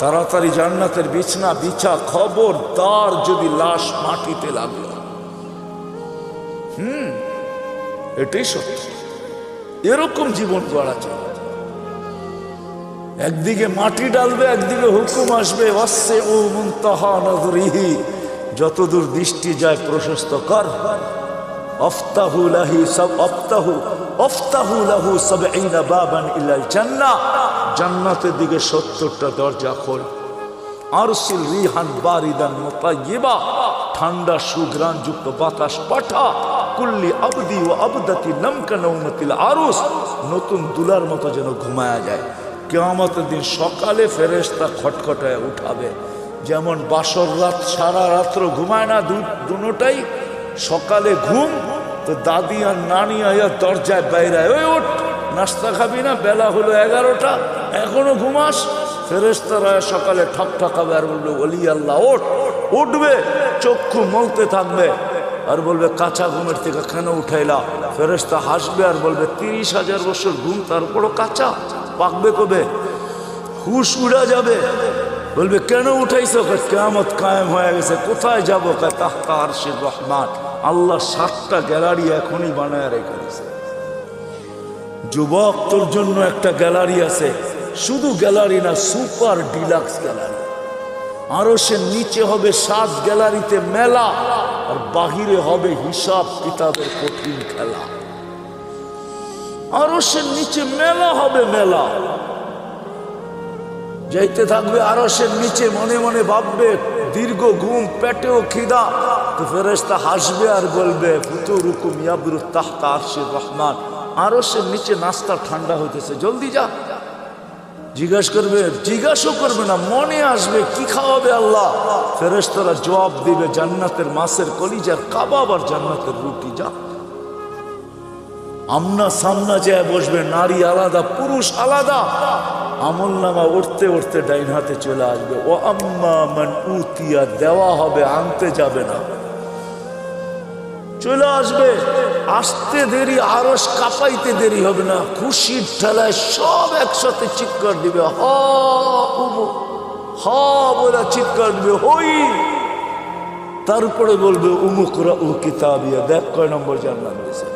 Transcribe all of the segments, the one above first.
তাড়াতাড়ি জান্নাতের বিছনা বিছা, খবরদার যদি লাশ মাটিতে লাগলো। এটাই সত্য। এরকম জীবন গড়া চাই। একদিকে মাটি ডালবে, একদিকে হুকুম আসবে, ওয়াসসিউ মুনতাহা নাযরিহি, যতদূর দৃষ্টি যায় প্রশস্ত কর। আফতাহু লাহু ৭০ বাবান ইলাল জান্নাহ, জান্নাতের দিকে ৭০টা দরজা খোল। আরসিল রিহান বারিদান মুতায়্যিবা, ঠান্ডা সুঘ্রাণ যুক্ত বাতাস পাঠা। কুল্লি আবদি ওয়া আবদাতি নামকা নাওমাতিল আরুস, নতুন দুলার মতো যেন ঘুমায়া যায়। কিয়ামতের দিন সকালে ফেরেশতা খটখটায় উঠাবে। যেমন বাসর রাত সারা রাত্র ঘুমায় না দুটোটাই, সকালে ঘুম তো দাদি আর নানি আয়া দরজায় বাইরায়, ওই ওঠ, নাস্তা খাবি না? বেলা হলো 11টা, এখনো ঘুমাস? ফেরেশতারা সকালে ঠক ঠকাবে আর বলবে, ওলি আল্লাহ ওঠ। উঠবে, চক্ষু মলতে থাকবে আর বলবে, কাঁচা ঘুমের থেকে কেন উঠাইলা? ফেরেশতা হাসবে আর বলবে, 30,000 বছর ঘুম, তারপরও কাঁচা, পাকবে কবে? হুশ উড়া যাবে। বলবে, কেন উঠাইছো? কিয়ামত কায়েম হয়ে গেছে। কোথায় যাবো? তাহতা আরশির রহমান, আল্লাহ 7টা গ্যালারি এখনই বানায় রেখে দিয়েছে। যুবক, তোর জন্য একটা গ্যালারি আছে, শুধু গ্যালারি না, সুপার ডিলাক্স গ্যালারি। আরশের নিচে হবে 7 গ্যালারিতে মেলা, আর বাহিরে হবে হিসাব কিতাবের কঠিন খেলা। আরশের নিচে মেলা হবে, মেলা। যাইতে থাকবে আরশের নিচে, মনে মনে ভাববে, দীর্ঘ ঘুম, পেটেও খিদা। তো ফেরেশতা হাসবে আর বলবে, ফুতুরুকুম ইয়াবরুত তাহতা আরশির রহমান, আরশের নিচে নাস্তা ঠান্ডা হইতেছে, জলদি যা। জিজ্ঞাসাও করবে না, মনে আসবে কি খাওয়াবে আল্লাহ। ফেরেশতারা জবাব দিবে, জান্নাতের মাছের কলিজার কাবাব আর জান্নাতের রুটি, যা। আমনা সামনা যায় বসবে, নারী আলাদা, পুরুষ আলাদা। আমল নামা উঠতে উঠতে ডাইন হাতে চলে আসবে। ও আম্মা মান উতিয়া, দেওয়া হবে, আনতে যাবে না, চলে আসবে। আসতে দেরি, আরশ কাঁপাইতে দেরি হবে না, খুশির ঠেলায় সব একসাথে চিৎকার দিবে, হা বলে চিৎকার দিবে, হই। তারপরে বলবে, উমুকরা উ কিতাবিয়া, দেখ কয় নম্বর জান্নাত দিয়েছে।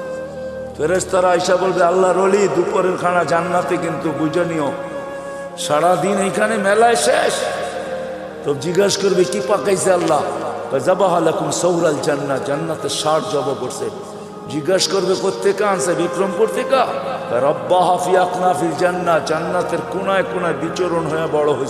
ফেরেশতারা আয়েশা বলবে, আল্লাহর ওলি, দুপুরের খানা জান্নাতে, কিন্তু বুঝে নিও সারাদিন এইখানে মেলায় শেষ। তো জিজ্ঞাসা করবে, কি পাকাইছে আল্লাহ? যাবাহা লাকুম সৌরাল জান্নাত, জান্নাতে 60 জব করছে। জিজ্ঞাসা করবে, কোত্থেকে আনছে? বিক্রমপুর থেকে। রব্বাহা ফি আকনাফিল জান্নাত, জান্নাতের কোনায় কোনায় বিচরণ হয়ে বড় হয়েছে।